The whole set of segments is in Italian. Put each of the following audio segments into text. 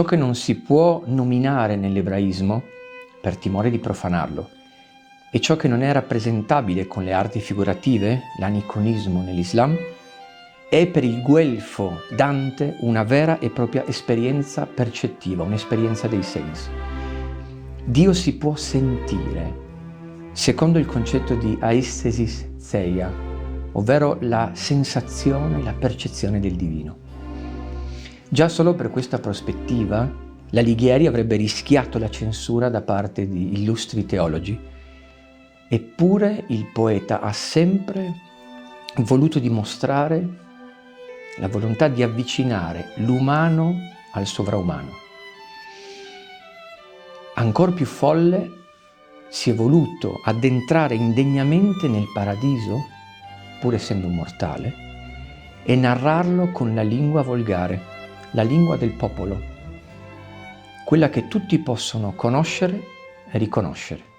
ciò che non si può nominare nell'ebraismo per timore di profanarlo e ciò che non è rappresentabile con le arti figurative, l'aniconismo nell'Islam, è per il guelfo Dante una vera e propria esperienza percettiva, un'esperienza dei sensi. Dio si può sentire, secondo il concetto di aesthesis theia, ovvero la sensazione, la percezione del divino. Già solo per questa prospettiva, l'Alighieri avrebbe rischiato la censura da parte di illustri teologi, eppure il poeta ha sempre voluto dimostrare la volontà di avvicinare l'umano al sovraumano. Ancor più folle, si è voluto addentrare indegnamente nel paradiso, pur essendo un mortale, e narrarlo con la lingua volgare, la lingua del popolo, quella che tutti possono conoscere e riconoscere.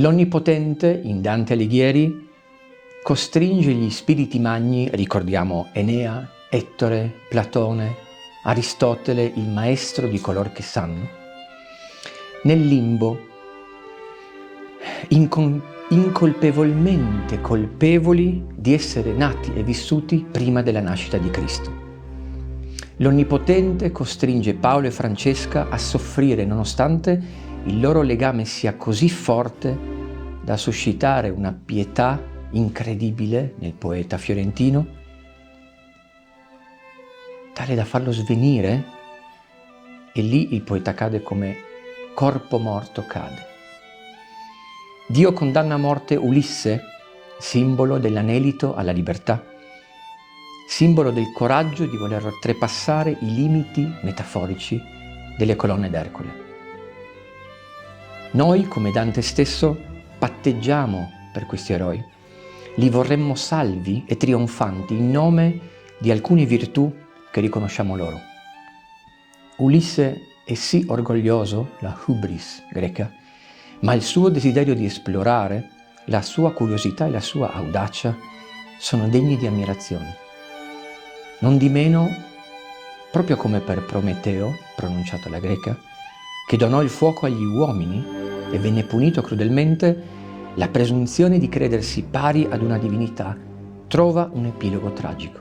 L'Onnipotente, in Dante Alighieri, costringe gli spiriti magni, ricordiamo Enea, Ettore, Platone, Aristotele, il maestro di color che sanno, nel limbo, incolpevolmente colpevoli di essere nati e vissuti prima della nascita di Cristo. L'Onnipotente costringe Paolo e Francesca a soffrire nonostante il loro legame sia così forte da suscitare una pietà incredibile nel poeta fiorentino, tale da farlo svenire, e lì il poeta cade come corpo morto cade. Dio condanna a morte Ulisse, simbolo dell'anelito alla libertà, simbolo del coraggio di voler oltrepassare i limiti metaforici delle colonne d'Ercole. Noi, come Dante stesso, patteggiamo per questi eroi. Li vorremmo salvi e trionfanti in nome di alcune virtù che riconosciamo loro. Ulisse è sì orgoglioso, la hubris greca, ma il suo desiderio di esplorare, la sua curiosità e la sua audacia sono degni di ammirazione. Non di meno, proprio come per Prometeo, pronunciato alla greca, che donò il fuoco agli uomini e venne punito crudelmente, la presunzione di credersi pari ad una divinità trova un epilogo tragico.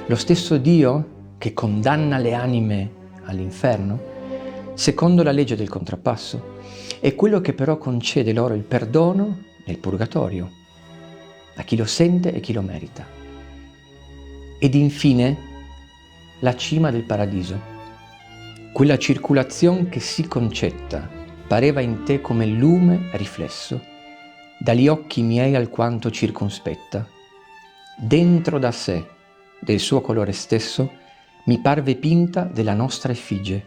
Lo stesso Dio che condanna le anime all'inferno, secondo la legge del contrappasso, è quello che però concede loro il perdono nel purgatorio, a chi lo sente e chi lo merita. Ed infine la cima del paradiso, quella circolazione che si concetta, pareva in te come lume riflesso, dagli occhi miei alquanto circonspetta, dentro da sé, del suo colore stesso, mi parve pinta della nostra effigie,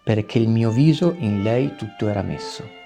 perché il mio viso in lei tutto era messo.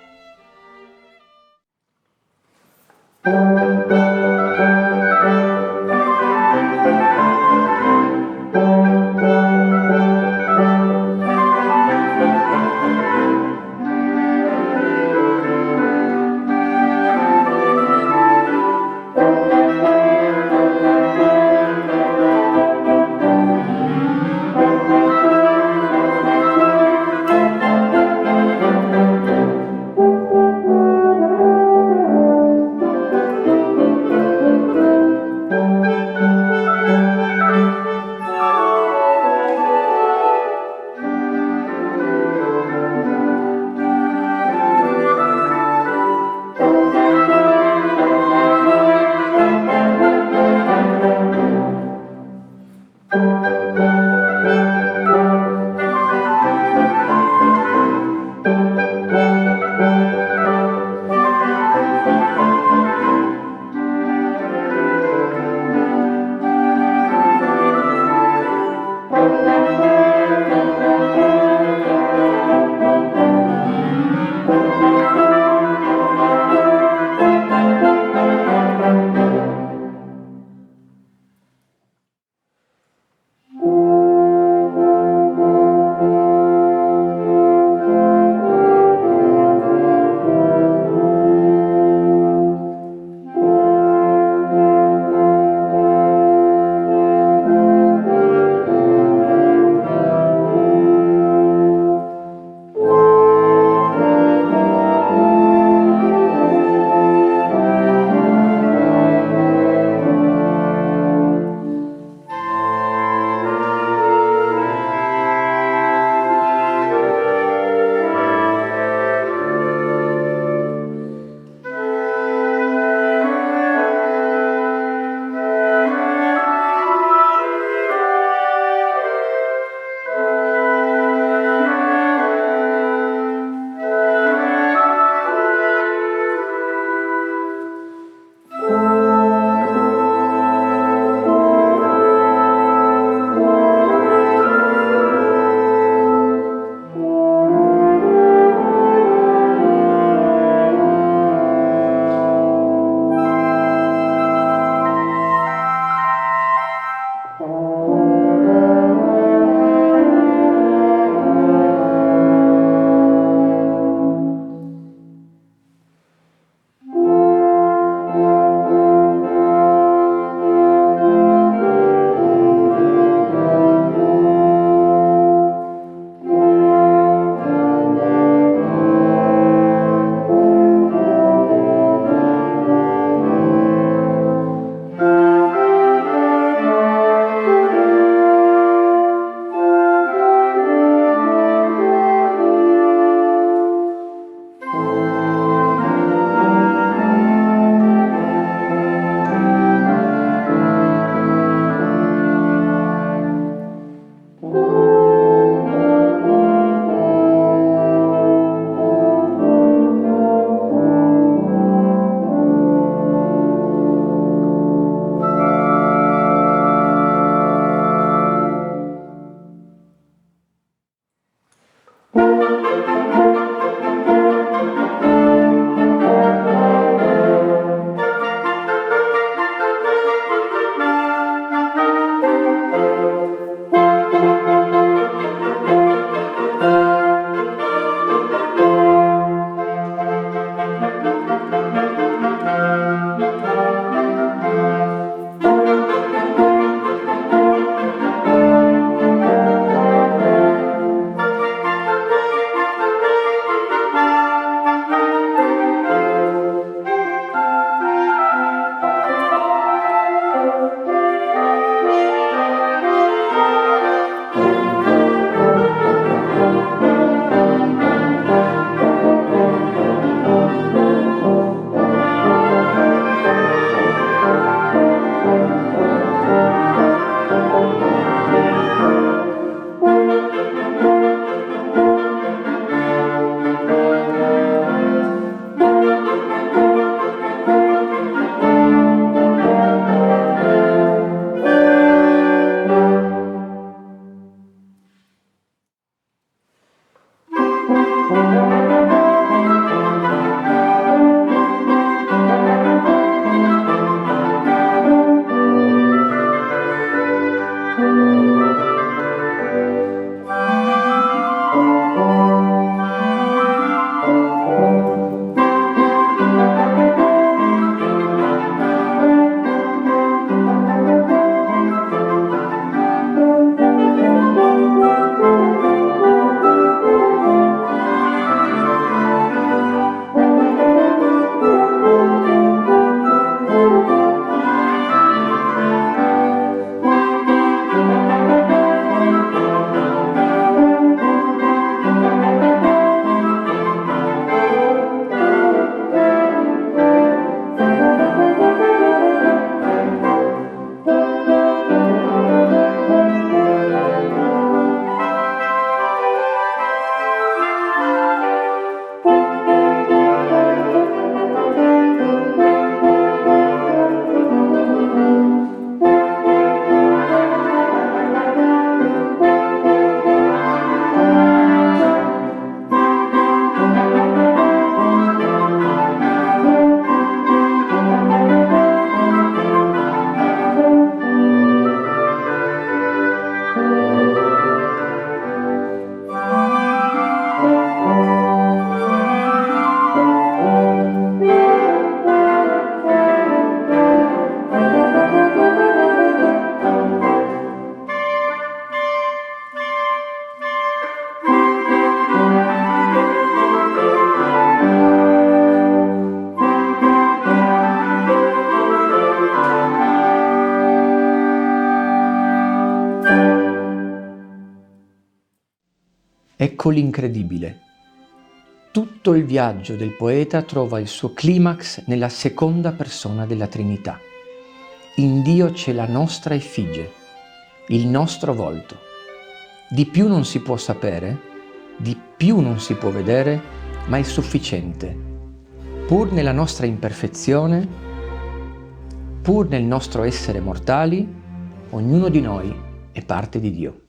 Ecco l'incredibile. Tutto il viaggio del poeta trova il suo climax nella seconda persona della Trinità. In Dio c'è la nostra effigie, il nostro volto. Di più non si può sapere, di più non si può vedere, ma è sufficiente. Pur nella nostra imperfezione, pur nel nostro essere mortali, ognuno di noi è parte di Dio.